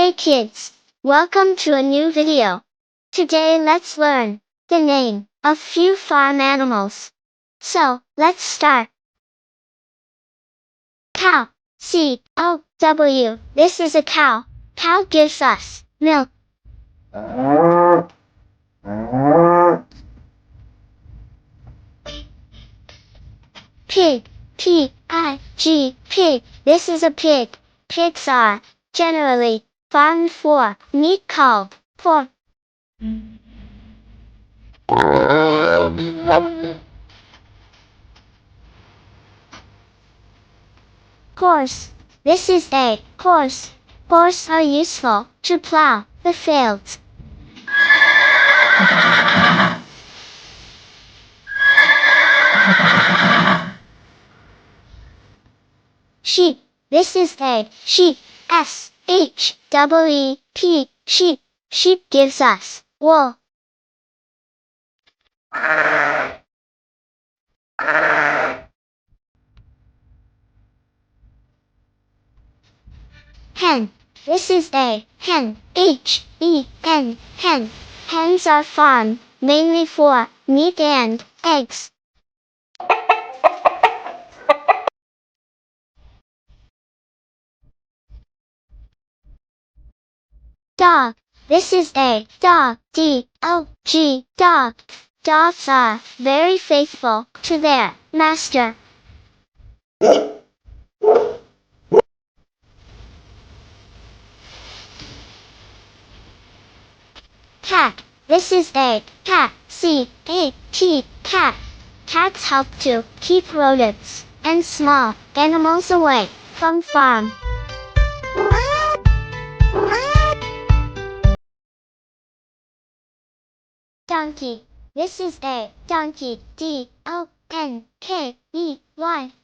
Hey kids! Welcome to a new video. Today let's learn the name of few farm animals. So, let's start. Cow. C-O-W. This is a cow. Cow gives us milk. Pig. P-I-G. Pig. This is a pig. Pigs are generally farmed for meat called pork. Horse. This is a horse. Horses are useful to plow the fields. Sheep. This is a sheep. S-H-E-E-P. Sheep. Sheep gives us wool. Hen. This is a hen. H-E-N. Hen. Hens are farmed mainly for meat and eggs. Dog. This is a dog. D-O-G. Dog. Dogs are very faithful to their master. Cat. This is a cat. C-A-T. Cat. Cats help to keep rodents and small animals away from farm. Donkey. This is a donkey. D-O-N-K-E-Y.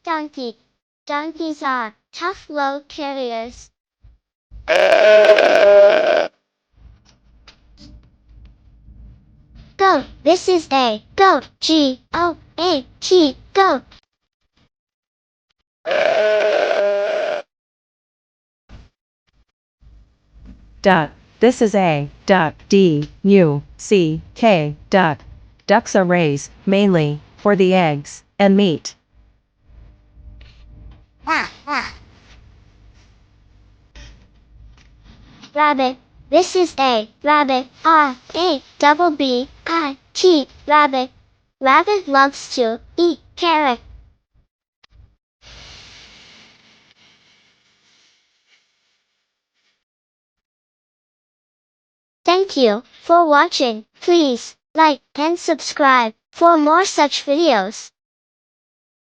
Donkey. Donkeys are tough load carriers. Goat. This is a goat. G-O-A-T. Goat. Duck. This is a duck. D-U-C-K. Duck. Ducks are raised mainly for the eggs and meat. Rabbit. This is a rabbit. R-A-B-B-I-T. Rabbit. Rabbit loves to eat carrot. Thank you for watching. Please like and subscribe for more such videos.